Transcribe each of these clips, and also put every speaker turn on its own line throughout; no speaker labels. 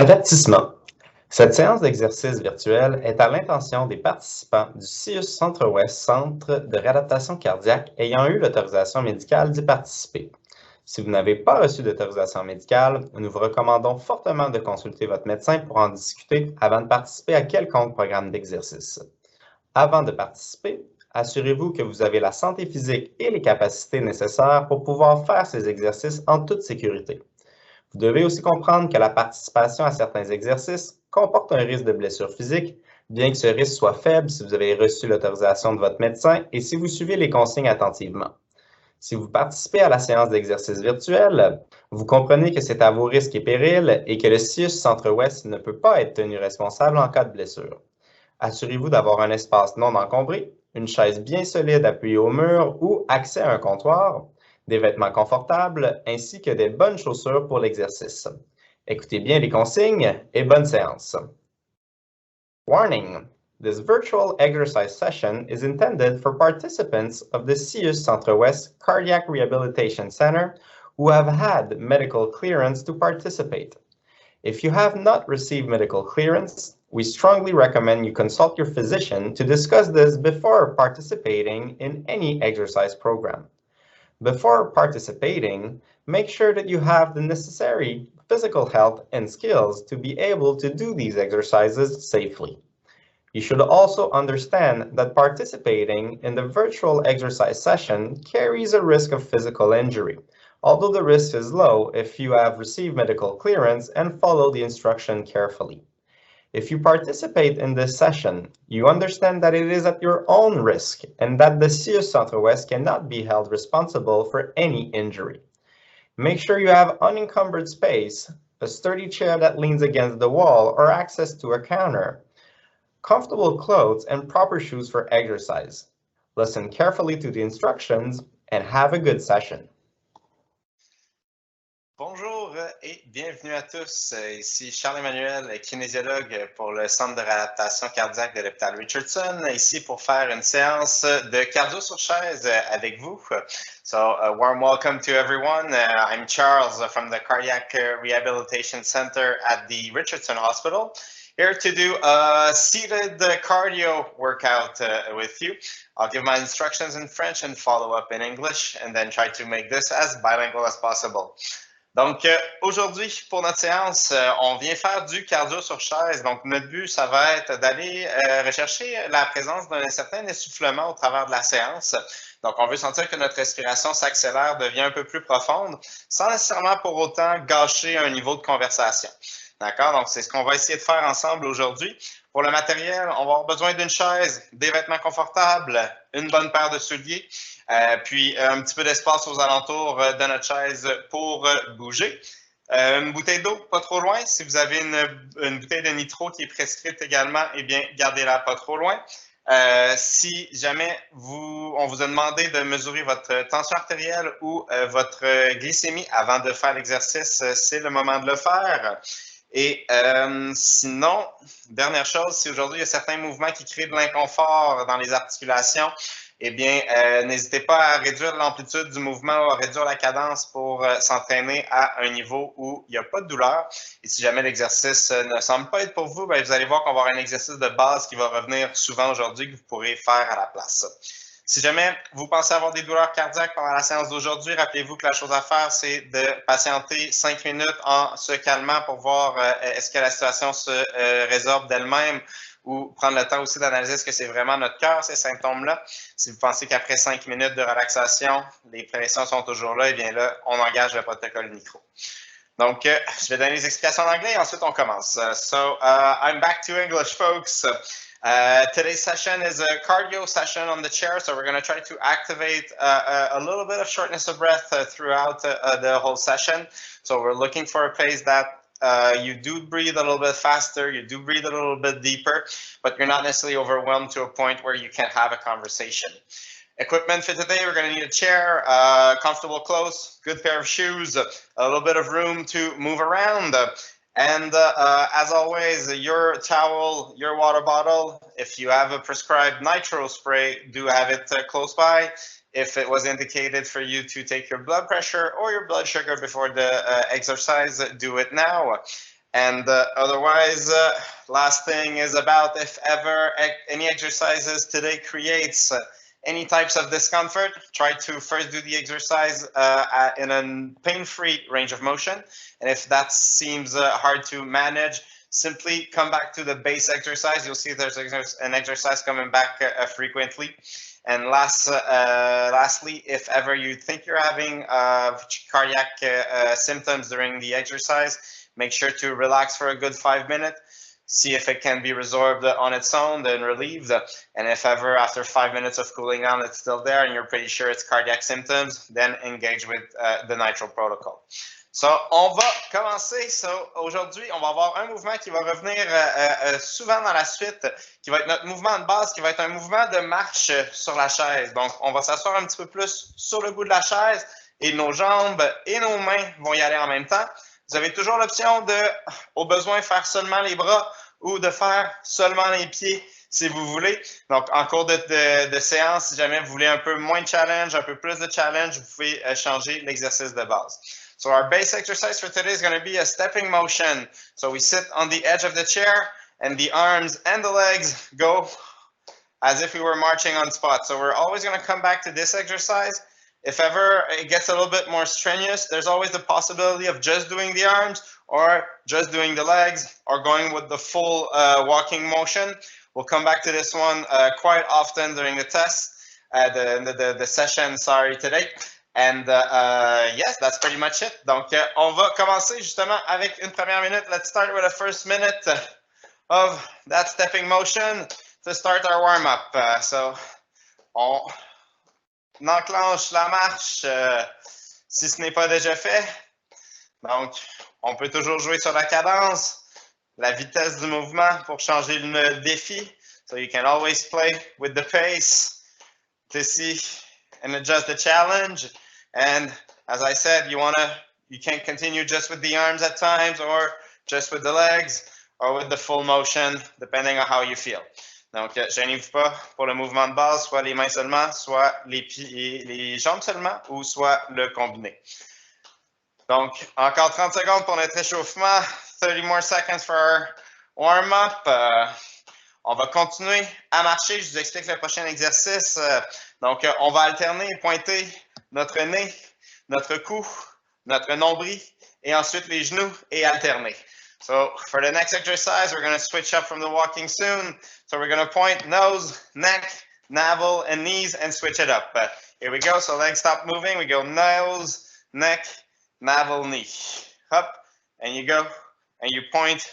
Avertissement. Cette séance d'exercice virtuel est à l'intention des participants du CIUS Centre-Ouest, Centre de réadaptation cardiaque, ayant eu l'autorisation médicale d'y participer. Si vous n'avez pas reçu d'autorisation médicale, nous vous recommandons fortement de consulter votre médecin pour en discuter avant de participer à quelconque programme d'exercice. Avant de participer, assurez-vous que vous avez la santé physique et les capacités nécessaires pour pouvoir faire ces exercices en toute sécurité. Vous devez aussi comprendre que la participation à certains exercices comporte un risque de blessure physique, bien que ce risque soit faible si vous avez reçu l'autorisation de votre médecin et si vous suivez les consignes attentivement. Si vous participez à la séance d'exercice virtuel, vous comprenez que c'est à vos risques et périls et que le CIUS Centre-Ouest ne peut pas être tenu responsable en cas de blessure. Assurez-vous d'avoir un espace non encombré, une chaise bien solide appuyée au mur ou accès à un comptoir, des vêtements confortables ainsi que des bonnes chaussures pour l'exercice. Écoutez bien les consignes et bonne séance. Warning! This virtual exercise session is intended for participants of the CIUS Centre-Ouest Cardiac Rehabilitation Center who have had medical clearance to participate. If you have not received medical clearance, we strongly recommend you consult your physician to discuss this before participating in any exercise program. Before participating, make sure that you have the necessary physical health and skills to be able to do these exercises safely. You should also understand that participating in the virtual exercise session carries a risk of physical injury, although the risk is low if you have received medical clearance and follow the instruction carefully. If you participate in this session, you understand that it is at your own risk and that the CIUS Centre-Ouest cannot be held responsible for any injury. Make sure you have unencumbered space, a sturdy chair that leans against the wall or access to a counter, comfortable clothes and proper shoes for exercise. Listen carefully to the instructions and have a good session.
Bonjour et bienvenue à tous. Ici Charles-Emmanuel, kinésiologue pour le Centre de réadaptation cardiaque de l'hôpital Richardson, ici pour faire une séance de cardio sur chaise avec vous. So a warm welcome to everyone. I'm Charles from the Cardiac Rehabilitation Center at the Richardson Hospital. Here to do a seated cardio workout with you. I'll give my instructions in French and follow up in English and then try to make this as bilingual as possible. Donc, aujourd'hui, pour notre séance, on vient faire du cardio sur chaise. Donc, notre but, ça va être d'aller rechercher la présence d'un certain essoufflement au travers de la séance. Donc, on veut sentir que notre respiration s'accélère, devient un peu plus profonde, sans nécessairement pour autant gâcher un niveau de conversation. D'accord? Donc, c'est ce qu'on va essayer de faire ensemble aujourd'hui. Pour le matériel, on va avoir besoin d'une chaise, des vêtements confortables, une bonne paire de souliers, puis un petit peu d'espace aux alentours de notre chaise pour bouger. Une bouteille d'eau pas trop loin. Si vous avez une bouteille de nitro qui est prescrite également, eh bien, gardez-la pas trop loin. Si jamais on vous a demandé de mesurer votre tension artérielle ou votre glycémie avant de faire l'exercice, c'est le moment de le faire. Et sinon, dernière chose, si aujourd'hui il y a certains mouvements qui créent de l'inconfort dans les articulations, eh bien, n'hésitez pas à réduire l'amplitude du mouvement ou à réduire la cadence pour s'entraîner à un niveau où il n'y a pas de douleur. Et si jamais l'exercice ne semble pas être pour vous, bien, vous allez voir qu'on va avoir un exercice de base qui va revenir souvent aujourd'hui que vous pourrez faire à la place. Si jamais vous pensez avoir des douleurs cardiaques pendant la séance d'aujourd'hui, rappelez-vous que la chose à faire, c'est de patienter 5 minutes en se calmant pour voir est-ce que la situation se résorbe d'elle-même ou prendre le temps aussi d'analyser est-ce que c'est vraiment notre cœur, ces symptômes-là. Si vous pensez qu'après 5 minutes de relaxation, les pressions sont toujours là, et bien là, on engage le protocole micro. Donc, je vais donner les explications en anglais et ensuite on commence. I'm back to English, folks. Today's session is a cardio session on the chair, so we're going to try to activate a little bit of shortness of breath throughout the whole session. So we're looking for a place that you do breathe a little bit faster, you do breathe a little bit deeper, but you're not necessarily overwhelmed to a point where you can't have a conversation. Equipment for today, we're going to need a chair, comfortable clothes, good pair of shoes, a little bit of room to move around. And as always, your towel, your water bottle, if you have a prescribed nitro spray, do have it close by. If it was indicated for you to take your blood pressure or your blood sugar before the exercise, do it now. And otherwise, last thing is about if ever any exercises today creates any types of discomfort, try to first do the exercise in a pain-free range of motion. And if that seems hard to manage, simply come back to the base exercise. You'll see there's an exercise coming back frequently. And lastly, if ever you think you're having cardiac symptoms during the exercise, make sure to relax for a good 5 minutes. See if it can be resorbed on its own, then relieved. And if ever after 5 minutes of cooling down, it's still there and you're pretty sure it's cardiac symptoms, then engage with the nitrile protocol. So, on va commencer. So, aujourd'hui, on va avoir un mouvement qui va revenir souvent dans la suite, qui va être notre mouvement de base, qui va être un mouvement de marche sur la chaise. Donc, on va s'asseoir un petit peu plus sur le bout de la chaise et nos jambes et nos mains vont y aller en même temps. Vous avez toujours l'option de, au besoin, faire seulement les bras ou de faire seulement les pieds si vous voulez. Donc, en cours de séance, si jamais vous voulez un peu moins de challenge, un peu plus de challenge, vous pouvez changer l'exercice de base. So our base exercise for today is going to be a stepping motion. So we sit on the edge of the chair and the arms and the legs go as if we were marching on spot. So we're always going to come back to this exercise. If ever it gets a little bit more strenuous, there's always the possibility of just doing the arms or just doing the legs or going with the full walking motion. We'll come back to this one quite often during the test, the session, sorry, today. And yes, that's pretty much it. Donc, on va commencer justement avec une première minute. Let's start with the first minute of that stepping motion to start our warm-up. So, on enclenche la marche si ce n'est pas déjà fait. Donc, on peut toujours jouer sur la cadence, la vitesse du mouvement pour changer le défi. So, you can always play with the pace to see and adjust the challenge. And as I said, you can continue just with the arms at times or just with the legs or with the full motion, depending on how you feel. Donc, gênez-vous pas pour le mouvement de base, soit les mains seulement, soit les pieds, les jambes seulement, ou soit le combiné. Donc, encore 30 secondes pour notre échauffement. 30 more seconds for our warm-up. On va continuer à marcher. Je vous explique le prochain exercice. Donc, on va alterner et pointer notre nez, notre cou, notre nombril, et ensuite les genoux et alterner. So, for the next exercise, we're going to switch up from the walking soon. So, we're going to point nose, neck, navel, and knees and switch it up. Here we go. So, legs stop moving. We go nose, neck, navel, knee. Up, and you go, and you point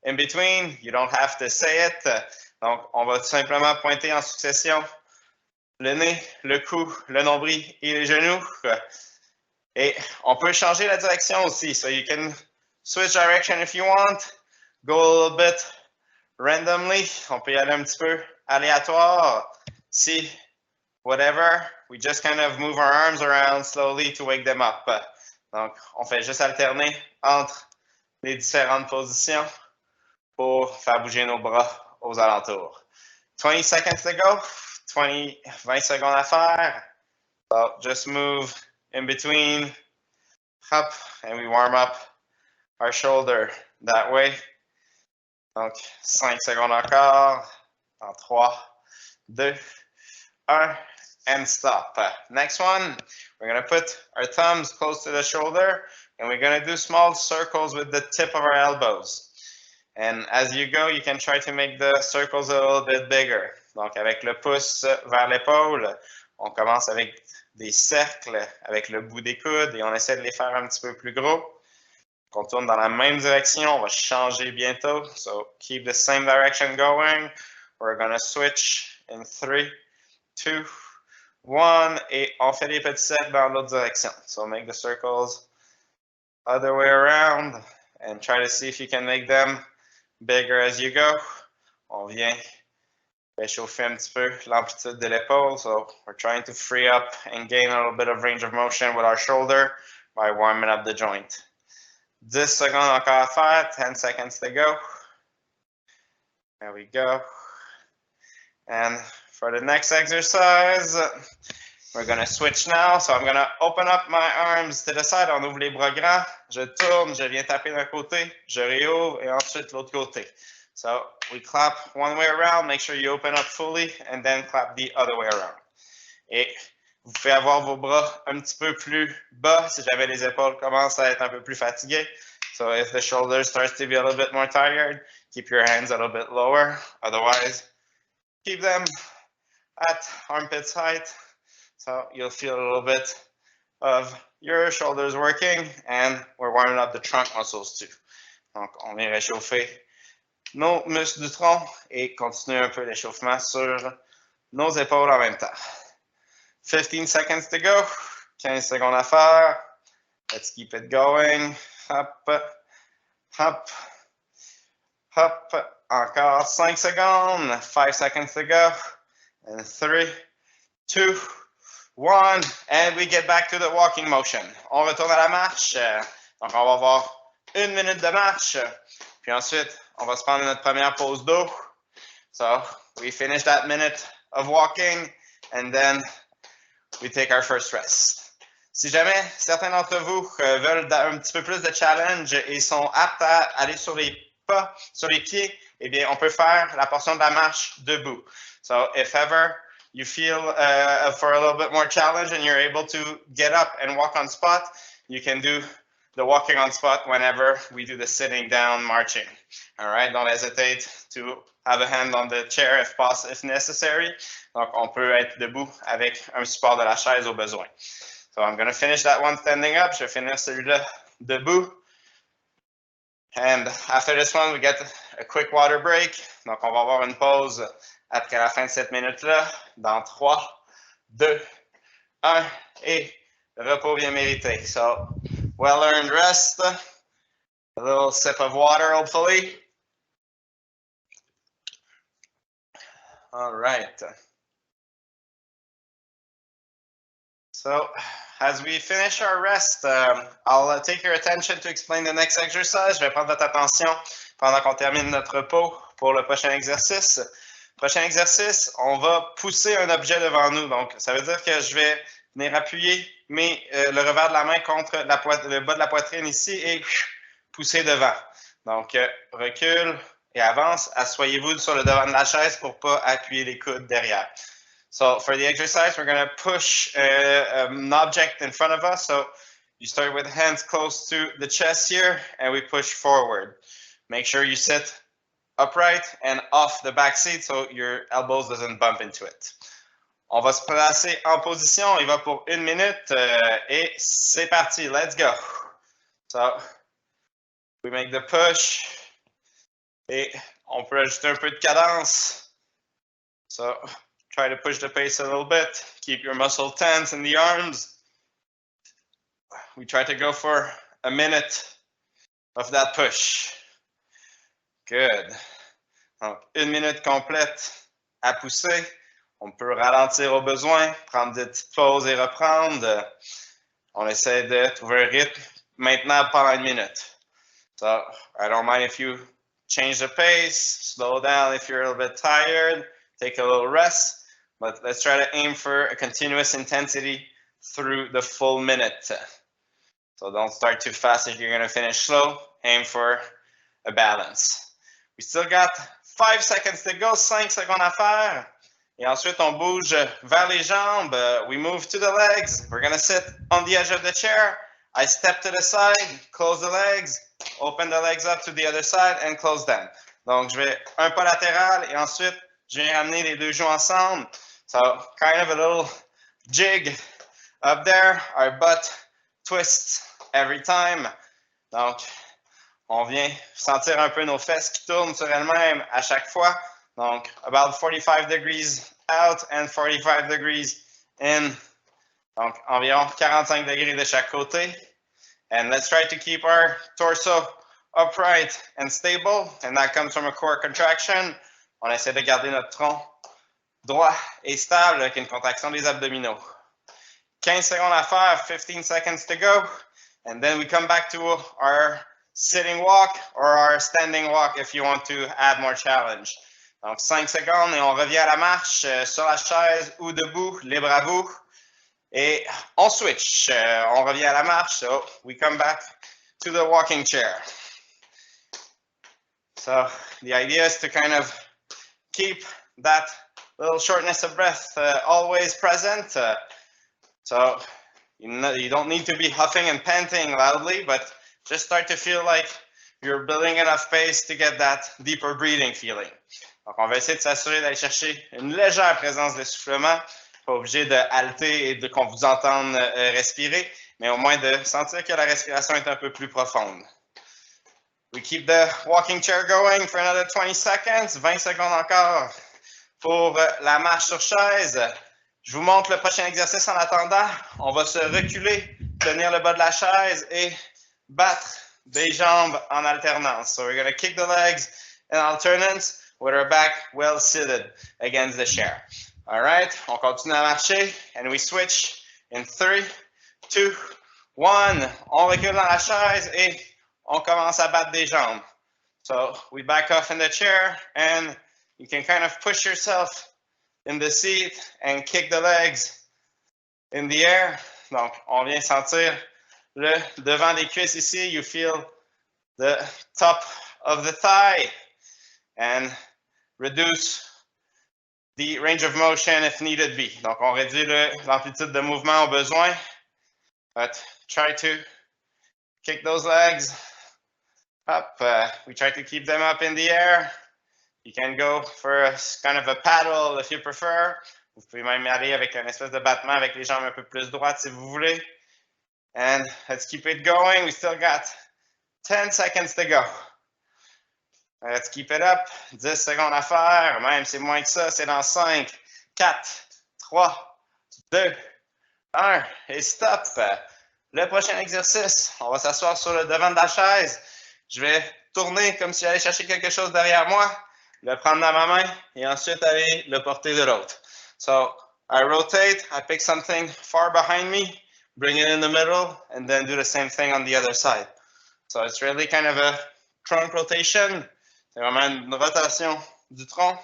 in between. You don't have to say it. Donc, on va tout simplement pointer en succession le nez, le cou, le nombril et les genoux. Et on peut changer la direction aussi. So you can switch direction if you want. Go a little bit randomly. On peut y aller un petit peu aléatoire. See, whatever. We just kind of move our arms around slowly to wake them up. Donc, on fait juste alterner entre les différentes positions pour faire bouger nos bras aux alentours. 20 seconds to go. 20 secondes à faire. So just move in between, up, and we warm up our shoulder that way. Donc, 5 secondes encore. En 3, 2, 1, and stop. Next one, we're going to put our thumbs close to the shoulder, and we're going to do small circles with the tip of our elbows. And as you go, you can try to make the circles a little bit bigger. Donc, avec le pouce vers l'épaule, on commence avec des cercles avec le bout des coudes et on essaie de les faire un petit peu plus gros. On tourne dans la même direction, on va changer bientôt. So, keep the same direction going. We're going to switch in 3, 2, 1. Et on fait des petits cercles dans l'autre direction. So, make the circles other way around and try to see if you can make them bigger as you go. On vient réchauffer un petit peu l'amplitude de l'épaule. So we're trying to free up and gain a little bit of range of motion with our shoulder by warming up the joint. 10 secondes encore à faire, 10 seconds to go. There we go. And for the next exercise, We're going to switch now. So I'm going to open up my arms to the side. On ouvre les bras grands. Je tourne, je viens taper d'un côté, je réouvre et ensuite l'autre côté. So we clap one way around, make sure you open up fully, and then clap the other way around. Et vous pouvez avoir vos bras un petit peu plus bas si jamais les épaules commencent à être un peu plus fatiguées. So if the shoulder starts to be a little bit more tired, keep your hands a little bit lower. Otherwise, keep them at armpits height. So you'll feel a little bit of your shoulders working, and we're warming up the trunk muscles too. Donc, on vient réchauffer nos muscles du tronc et continuer un peu l'échauffement sur nos épaules en même temps. 15 seconds to go. 15 secondes à faire. Let's keep it going. Hop, hop, hop. Encore 5 secondes. 5 seconds to go. And 3, 2, 1. And we get back to the walking motion. On retourne à la marche. Donc, on va avoir 1 minute de marche. Puis ensuite, on va se prendre notre première pause d'eau. So, we finish that minute of walking. And then we take our first rest. Si jamais certains d'entre vous veulent un petit peu plus de challenge et sont aptes à aller sur les pas, sur les pieds, eh bien, on peut faire la portion de la marche debout. So, if ever you feel for a little bit more challenge and you're able to get up and walk on spot, you can do the walking on spot whenever we do the sitting down marching. All right, don't hesitate to have a hand on the chair if possible, if necessary. Donc, on peut être debout avec un support de la chaise au besoin. So, I'm going to finish that one standing up. Je vais finir celui-là debout. And after this one, we get a quick water break. Donc, on va avoir une pause après la fin de cette minute-là. Dans 3, 2, 1 et repos bien mérité. So, well-earned rest. A little sip of water, hopefully. All right. So, as we finish our rest, I'll take your attention to explain the next exercise. Je vais prendre votre attention pendant qu'on termine notre repos pour le prochain exercice. Prochain exercice, on va pousser un objet devant nous. Donc, ça veut dire que je vais venir appuyer le revers de la main contre le bas de la poitrine ici et pousser devant. Donc, recule et avance. Asseyez-vous sur le devant de la chaise pour ne pas appuyer les coudes derrière. So for the exercise, we're going to push an object in front of us. So you start with hands close to the chest here, and we push forward. Make sure you sit upright and off the back seat so your elbows doesn't bump into it. On va se placer en position. Il va pour 1 minute et c'est parti. Let's go. So we make the push et on peut ajouter un peu de cadence. So try to push the pace a little bit. Keep your muscle tense in the arms. We try to go for a minute of that push. Good. Donc, 1 minute complète à pousser. On peut ralentir au besoin, prendre des petites pauses et reprendre. On essaie de trouver un rythme maintenant pendant 1 minute. So, I don't mind if you change the pace, slow down if you're a little bit tired, take a little rest. But let's try to aim for a continuous intensity through the full minute. So don't start too fast if you're going to finish slow. Aim for a balance. We still got 5 seconds to go, 5 secondes à faire. Et ensuite, on bouge vers les jambes. We move to the legs. We're going to sit on the edge of the chair. I step to the side, close the legs, open the legs up to the other side and close them. Donc, je vais un pas latéral et ensuite, je viens ramener les deux genoux ensemble. So, kind of a little jig up there. Our butt twists every time. Donc, on vient sentir un peu nos fesses qui tournent sur elles-mêmes à chaque fois. Donc, about 45 degrees out and 45 degrees in. Donc, environ 45 degrés de chaque côté. And let's try to keep our torso upright and stable. And that comes from a core contraction. On essaie de garder notre tronc droit et stable avec une contraction des abdominaux. 15 secondes à faire, 15 seconds to go. And then we come back to our sitting walk or our standing walk if you want to add more challenge. Donc 5 secondes et on revient à la marche sur la chaise ou debout, libre à vous. Et on switch. On revient à la marche. So we come back to the walking chair. So the idea is to kind of keep that little shortness of breath always present. So you don't need to be huffing and panting loudly, but just start to feel like you're building enough pace to get that deeper breathing feeling. Donc, on va essayer de s'assurer d'aller chercher une légère présence d'essoufflement. Pas obligé de halter et de qu'on vous entende respirer, mais au moins de sentir que la respiration est un peu plus profonde. We keep the walking chair going for another 20 seconds. 20 secondes encore pour la marche sur chaise. Je vous montre le prochain exercice en attendant. On va se reculer, tenir le bas de la chaise et battre des jambes en alternance. So we're going to kick the legs in alternance with our back well seated against the chair. All right, on continue à marcher and we switch in 3, 2, 1. On recule dans la chaise et on commence à battre des jambes. So we back off in the chair and you can kind of push yourself in the seat and kick the legs in the air. Donc, on vient sentir le devant des cuisses ici. You feel the top of the thigh and reduce the range of motion if needed be. Donc, on réduit l'amplitude de mouvement au besoin. But try to kick those legs up. We try to keep them up in the air. You can go for a, kind of a paddle if you prefer. Vous pouvez même y aller avec une espèce de battement avec les jambes un peu plus droites si vous voulez. And let's keep it going. We still got 10 seconds to go. Let's keep it up. 10 secondes à faire. Même c'est moins que ça. C'est dans 5, 4, 3, 2, 1. Et stop. Le prochain exercice, on va s'asseoir sur le devant de la chaise. Je vais tourner comme si j'allais chercher quelque chose derrière moi, le prendre dans ma main et ensuite aller le porter de l'autre. So I rotate, I pick something far behind me, bring it in the middle, and then do the same thing on the other side. So it's really kind of a trunk rotation. C'est vraiment une rotation du tronc.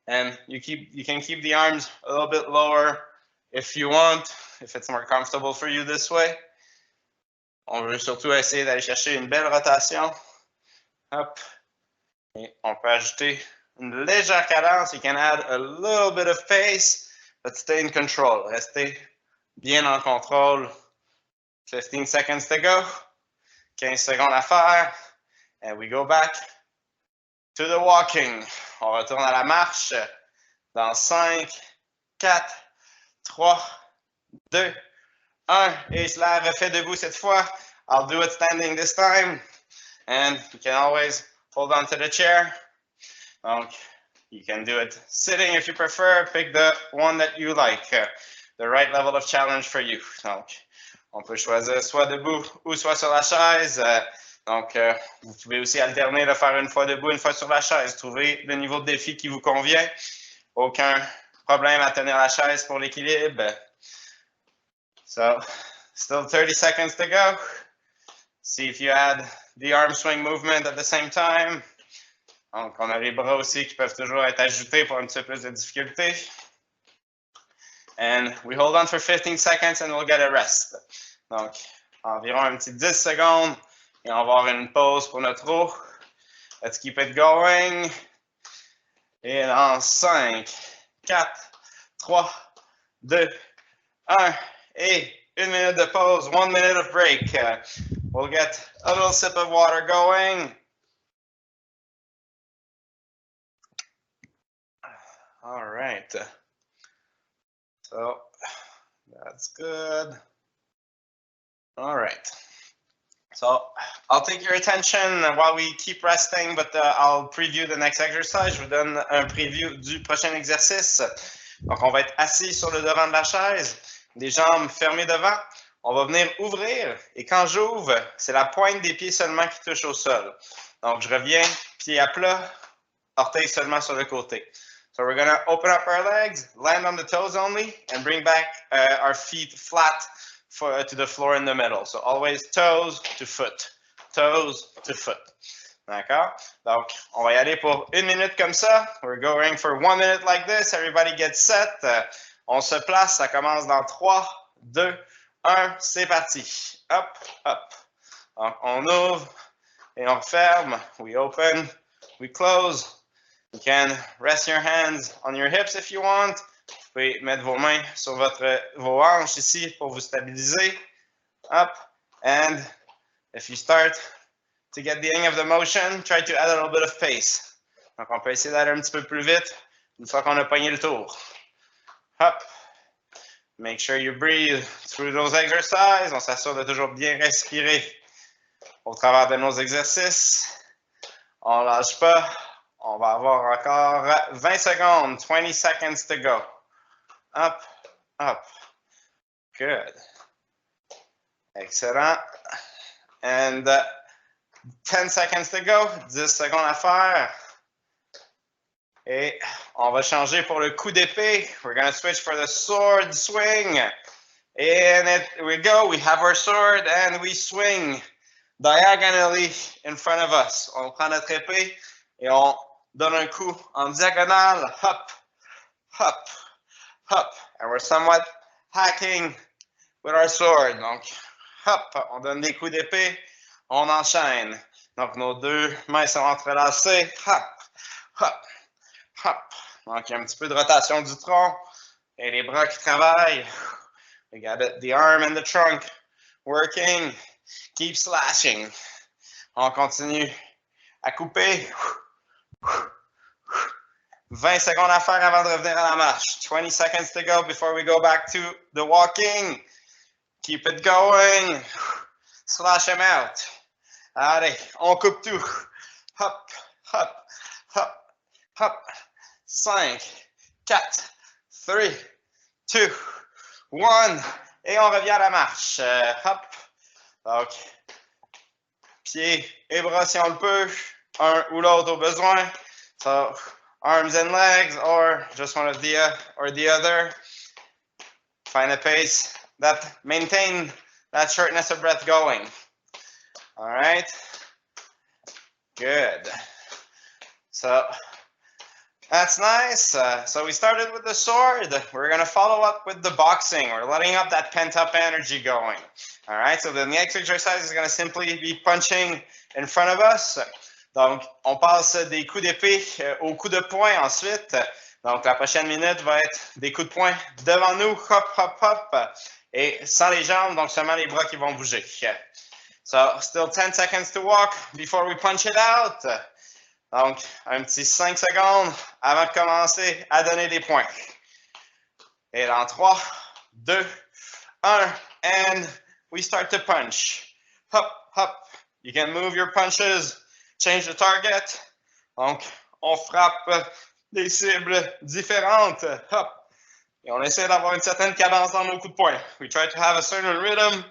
And you can keep the arms a little bit lower if you want, if it's more comfortable for you this way. On veut surtout essayer d'aller chercher une belle rotation. Hop. Et on peut ajouter une légère cadence. You can add a little bit of pace, but stay in control. Restez bien en contrôle. 15 seconds to go. 15 secondes à faire. And we go back to the walking. On retourne à la marche dans 5, 4, 3, 2, 1. Et je la refais debout cette fois. I'll do it standing this time. And you can always hold on to the chair. Donc, you can do it sitting if you prefer. Pick the one that you like. The right level of challenge for you. Donc, on peut choisir soit debout ou soit sur la chaise. Donc, vous pouvez aussi alterner de faire une fois debout, une fois sur la chaise. Trouvez le niveau de défi qui vous convient. Aucun problème à tenir la chaise pour l'équilibre. So, still 30 seconds to go. See if you add the arm swing movement at the same time. Donc, on a les bras aussi qui peuvent toujours être ajoutés pour un petit peu plus de difficulté. And we hold on for 15 seconds and we'll get a rest. Donc, environ un petit 10 secondes et on va avoir une pause pour notre eau. Let's keep it going. Et en 5, 4, 3, 2, 1 et 1 minute de pause, 1 minute of break. We'll get a little sip of water going. All right. So that's good. All right. So I'll take your attention while we keep resting, but I'll preview the next exercise. Je vous donne un preview du prochain exercice. Donc, on va être assis sur le devant de la chaise, les jambes fermées devant. On va venir ouvrir et quand j'ouvre, c'est la pointe des pieds seulement qui touche au sol. Donc, je reviens, pied à plat, orteils seulement sur le côté. So we're going to open up our legs, land on the toes only, and bring back our feet flat to the floor in the middle. So always toes to foot, toes to foot. D'accord? Donc, on va y aller pour 1 minute comme ça. We're going for 1 minute like this. Everybody gets set. On se place. Ça commence dans 3, 2, 1, c'est parti. Hop, hop. Donc, on ouvre et on ferme. We open, we close. You can rest your hands on your hips if you want. Vous pouvez mettre vos mains sur vos hanches ici pour vous stabiliser. Up, and if you start to get the hang of the motion, try to add a little bit of pace. Donc, on peut essayer d'aller un petit peu plus vite une fois qu'on a pogné le tour. Hop. Make sure you breathe through those exercises. On s'assure de toujours bien respirer au travers de nos exercices. On ne lâche pas. On va avoir encore 20 secondes, 20 seconds to go. Up, up. Good. Excellent. And 10 seconds to go. 10 secondes à faire. Et on va changer pour le coup d'épée. We're going to switch for the sword swing. And here we go. We have our sword and we swing diagonally in front of us. On prend notre épée et on donne un coup en diagonale. Hop, hop, hop. And we're somewhat hacking with our sword. Donc, hop, on donne des coups d'épée. On enchaîne. Donc, nos deux mains sont entrelacées. Hop, hop. Hop. Donc, il y a un petit peu de rotation du tronc et les bras qui travaillent. We got it, the arm and the trunk working. Keep slashing. On continue à couper. 20 secondes à faire avant de revenir à la marche. 20 seconds to go before we go back to the walking. Keep it going. Slash them out. Allez, on coupe tout. Hop, hop, hop, hop. 5, 4, 3, 2, 1. Et on revient à la marche. Hop. Donc, pieds et bras si on le peut. Un ou l'autre au besoin. So, arms and legs or just one of the or the other. Find a pace that maintain that shortness of breath going. All right. Good. So, that's nice. So we started with the sword. We're going to follow up with the boxing. We're letting up that pent-up energy going. All right, so the next exercise is going to simply be punching in front of us. Donc, on passe des coups d'épée aux coups de poing ensuite. Donc, la prochaine minute va être des coups de poing devant nous. Hop, hop, hop. Et sans les jambes, donc seulement les bras qui vont bouger. So, still 10 seconds to walk before we punch it out. Donc, un petit 5 secondes avant de commencer à donner des points. Et dans 3, 2, 1, and we start to punch. Hop, hop. You can move your punches, change the target. Donc, on frappe des cibles différentes. Hop. Et on essaie d'avoir une certaine cadence dans nos coups de poing. We try to have a certain rhythm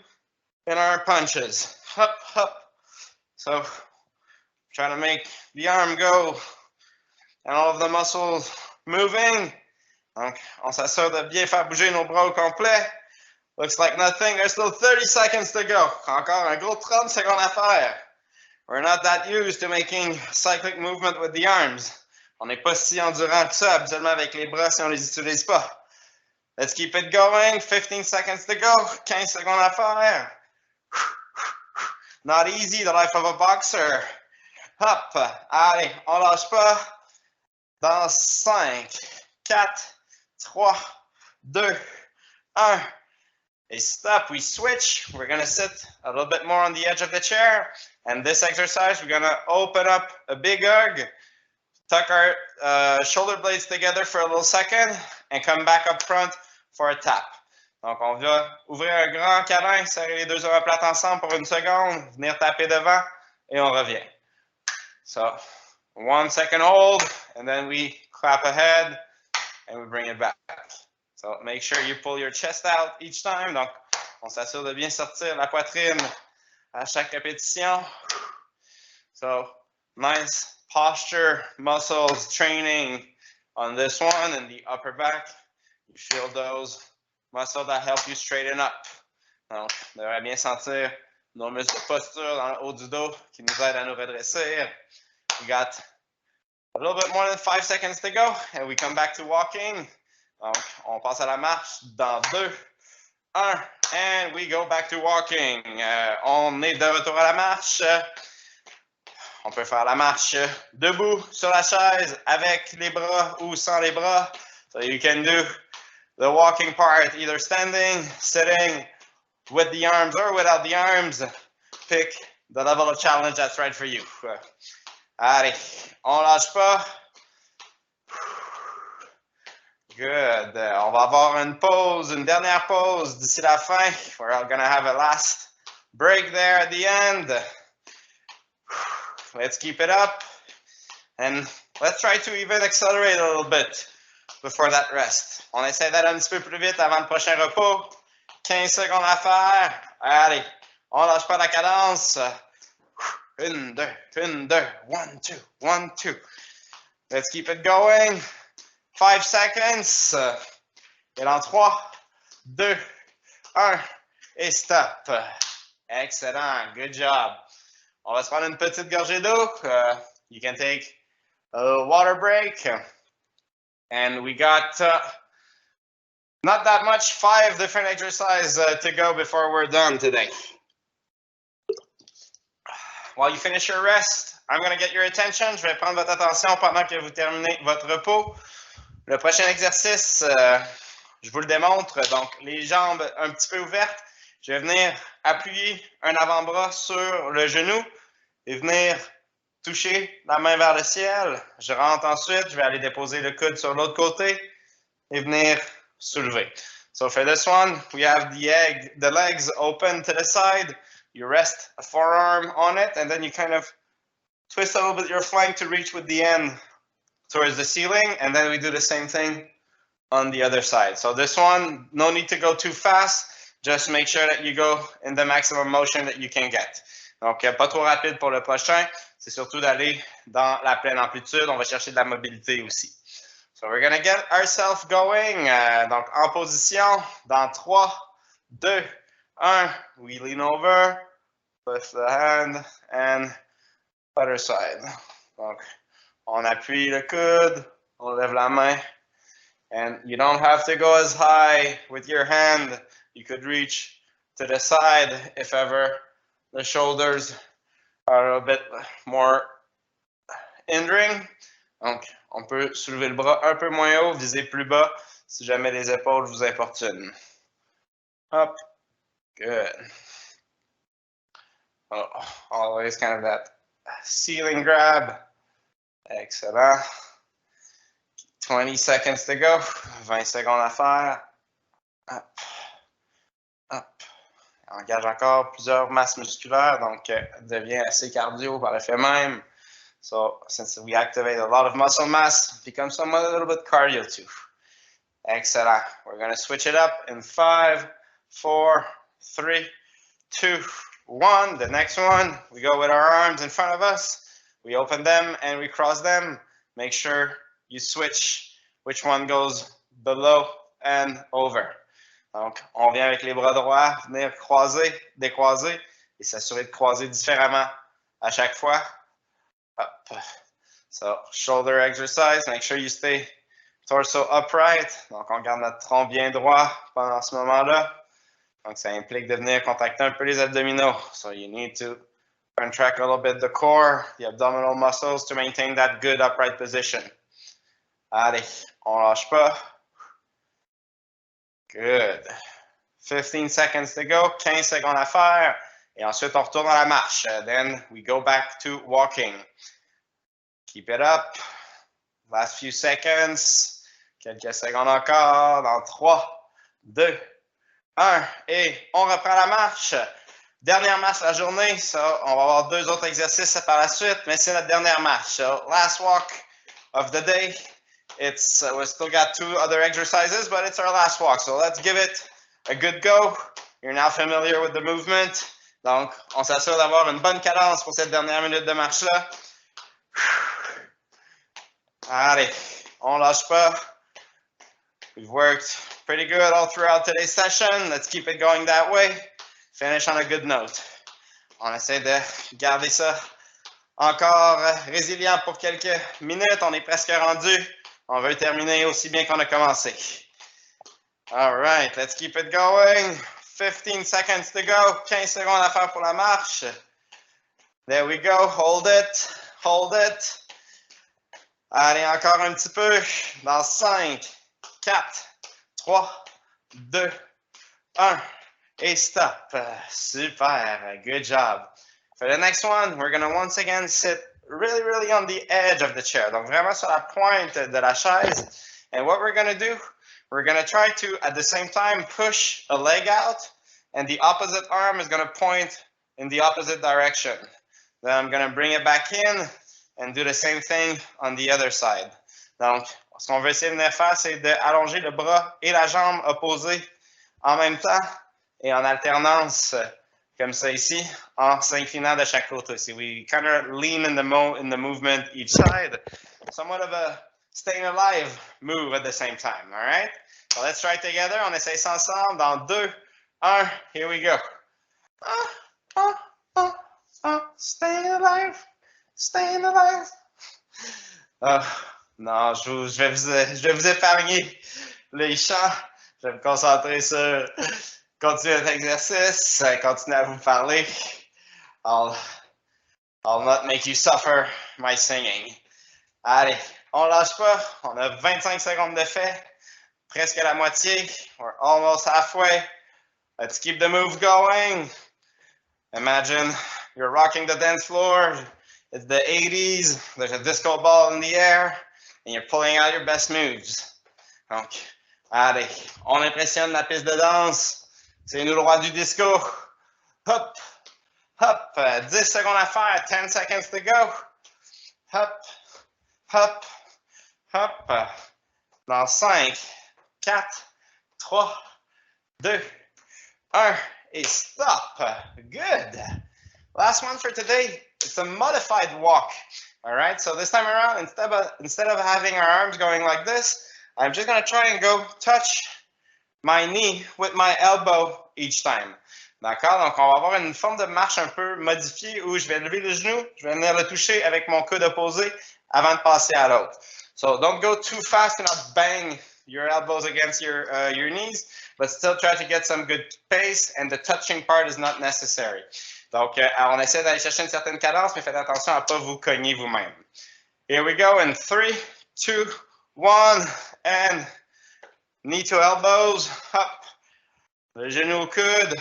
in our punches. Hop, hop. So, try to make the arm go and all of the muscles moving. Donc, on s'assure de bien faire bouger nos bras au complet. Looks like nothing. There's still 30 seconds to go. Encore un gros 30 secondes à faire. We're not that used to making cyclic movement with the arms. On n'est pas si endurant que ça, habituellement avec les bras si on les utilise pas. Let's keep it going. 15 seconds to go. 15 secondes à faire. Not easy, the life of a boxer. Hop, allez, on lâche pas. Dans 5, 4, 3, 2, 1. Et stop, we switch. We're going to sit a little bit more on the edge of the chair. And this exercise, we're going to open up a big hug, tuck our shoulder blades together for a little second, and come back up front for a tap. Donc, on va ouvrir un grand câlin, serrer les deux omoplates ensemble pour une seconde, venir taper devant, et on revient. So, 1 second hold, and then we clap ahead, and we bring it back. So, make sure you pull your chest out each time. Donc, on s'assure de bien sortir la poitrine à chaque répétition. So, nice posture, muscles training on this one and the upper back. You feel those muscles that help you straighten up. Donc, on devrait bien sentir nos muscles de posture dans le haut du dos qui nous aident à nous redresser. We got a little bit more than 5 seconds to go, and we come back to walking. Donc, on passe à la marche dans 2, 1, and we go back to walking. On est de retour à la marche. On peut faire la marche debout sur la chaise avec les bras ou sans les bras. So you can do the walking part either standing, sitting, with the arms or without the arms. Pick the level of challenge that's right for you. Allez, on lâche pas. Good. On va avoir une pause, une dernière pause d'ici la fin. We're gonna have a last break there at the end. Let's keep it up. And let's try to even accelerate a little bit before that rest. On essaie d'aller un petit peu plus vite avant le prochain repos. 15 secondes à faire. Allez, on lâche pas la cadence. 1, 2, 1, 2, 1, 2, 1, 2. Let's keep it going. 5 seconds. Et dans 3, 2, 1. Et stop. Excellent. Good job. On va se prendre une petite gorgée d'eau. You can take a water break. And we got not that much, 5 different exercises to go before we're done today. While you finish your rest, I'm going to get your attention. Je vais prendre votre attention pendant que vous terminez votre repos. Le prochain exercice, je vous le démontre. Donc, les jambes un petit peu ouvertes. Je vais venir appuyer un avant-bras sur le genou et venir toucher la main vers le ciel. Je rentre ensuite, je vais aller déposer le coude sur l'autre côté et venir soulever. So for this one, we have the legs open to the side. You rest a forearm on it, and then you kind of twist a little bit your flank to reach with the end towards the ceiling, and then we do the same thing on the other side. So this one, no need to go too fast. Just make sure that you go in the maximum motion that you can get. Donc, pas trop rapide pour le prochain. C'est surtout d'aller dans la pleine amplitude. On va chercher de la mobilité aussi. So we're going to get ourselves going. Donc, en position, dans 3, 2, 1. We lean over, lift the hand, and other side. Donc, on appuie le coude, on lève la main. And you don't have to go as high with your hand. You could reach to the side if ever the shoulders are a bit more hindering. Donc, on peut soulever le bras un peu moins haut, viser plus bas si jamais les épaules vous importunent. Up. Good. Oh, always kind of that ceiling grab. Excellent. 20 seconds to go. 20 secondes à faire. Up. Up. On engage encore plusieurs masses musculaires, donc devient assez cardio par le fait même. So since we activate a lot of muscle mass, it becomes a little bit cardio too. Excellent. We're going to switch it up in 5, 4, 3, 2, 1. The next one, we go with our arms in front of us. We open them and we cross them. Make sure you switch which one goes below and over. Donc, on vient avec les bras droits, venir croiser, décroiser et s'assurer de croiser différemment à chaque fois. Up. So, shoulder exercise. Make sure you stay torso upright. Donc, on garde notre tronc bien droit pendant ce moment-là. Donc, ça implique de venir contracter un peu les abdominaux. So, you need to contract a little bit the core, the abdominal muscles to maintain that good upright position. Allez, on lâche pas. Good. 15 seconds to go. 15 secondes à faire. Et ensuite, on retourne à la marche. Then we go back to walking. Keep it up. Last few seconds. Quelques secondes encore. Dans 3, 2, 1. Et on reprend la marche. Dernière marche de la journée. So, on va avoir 2 autres exercices par la suite, mais c'est notre dernière marche. So, last walk of the day. It's we still got 2 other exercises, but it's our last walk. So let's give it a good go. You're now familiar with the movement. Donc, on s'assure d'avoir une bonne cadence pour cette dernière minute de marche-là. Allez, on lâche pas. We've worked pretty good all throughout today's session. Let's keep it going that way. Finish on a good note. On essaie de garder ça encore résilient pour quelques minutes. On est presque rendu. On veut terminer aussi bien qu'on a commencé. All right, let's keep it going. 15 seconds to go. 15 secondes à faire pour la marche. There we go. Hold it. Hold it. Allez, encore un petit peu. Dans 5, 4, 3, 2, 1. Et stop. Super. Good job. For the next one, we're going to once again sit really on the edge of the chair. Donc, vraiment sur la pointe de la chaise. And what we're going to do, we're going to try to, at the same time, push a leg out. And the opposite arm is going to point in the opposite direction. Then I'm going to bring it back in and do the same thing on the other side. Donc, ce qu'on veut essayer de venir faire, c'est d'allonger le bras et la jambe opposée en même temps et en alternance, comme ça ici, en s'inclinant de chaque côté. So we kind of lean in the movement each side. Somewhat of a staying alive move at the same time, all right? So let's try it together. On essaye ça ensemble dans 2, 1, here we go. Staying alive. Staying alive. Non, je vais vous épargner les chants. Je vais me concentrer sur continuer cet exercice, continuer à vous parler. I'll not make you suffer my singing. Allez, on lâche pas. On a 25 secondes de fait. Presque la moitié. We're almost halfway. Let's keep the move going. Imagine you're rocking the dance floor. It's the 80s. There's a disco ball in the air. And you're pulling out your best moves. Donc, allez, on impressionne la piste de danse. C'est nous le roi du disco. Hop, hop. 10 secondes à faire. 10 seconds to go. Hop, hop, hop. Dans 5, 4, 3, 2, 1. Et stop. Good. Last one for today. It's a modified walk. All right, so this time around, instead of having our arms going like this, I'm just going to try and go touch my knee with my elbow each time. D'accord? Donc, on va avoir une forme de marche un peu modifiée où je vais lever le genou, je vais venir le toucher avec mon coude opposé avant de passer à l'autre. So don't go too fast and not bang your elbows against your knees, but still try to get some good pace, and the touching part is not necessary. Donc, on essaie d'aller chercher une certaine cadence, mais faites attention à ne pas vous cogner vous-même. Here we go in 3, 2, 1, and knee to elbows, up, le genou au coude.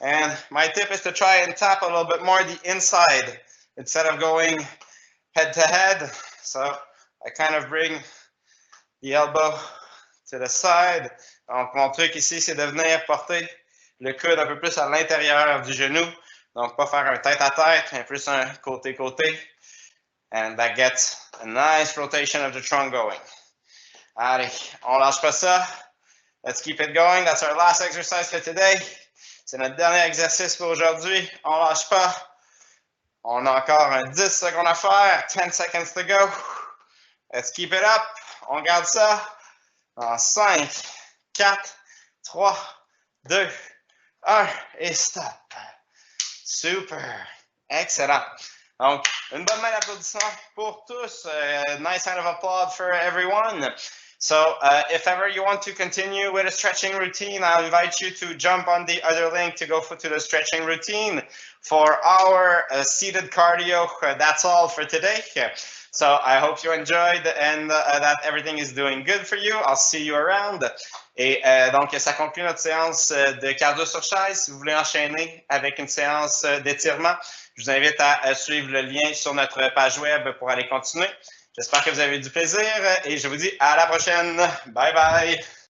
And my tip is to try and tap a little bit more the inside instead of going head to head. So I kind of bring the elbow to the side. Donc, mon truc ici, c'est de venir porter le coude un peu plus à l'intérieur du genou. Donc, pas faire un tête-à-tête, mais plus un côté-côté. And that gets a nice rotation of the trunk going. Allez, on lâche pas ça. Let's keep it going. That's our last exercise for today. C'est notre dernier exercice pour aujourd'hui. On lâche pas. On a encore un 10 secondes à faire. 10 seconds to go. Let's keep it up. On garde ça. En 5, 4, 3, 2, 1 et stop. Super. Excellent. Donc, une bonne main d'applaudissement pour tous. Nice round of applause for everyone. So, if ever you want to continue with a stretching routine, I'll invite you to jump on the other link to go to the stretching routine. For our seated cardio, that's all for today. So, I hope you enjoyed and that everything is doing good for you. I'll see you around. Et donc, ça conclut notre séance de cardio sur chaise. Si vous voulez enchaîner avec une séance d'étirement, je vous invite à suivre le lien sur notre page web pour aller continuer. J'espère que vous avez eu du plaisir et je vous dis à la prochaine. Bye bye!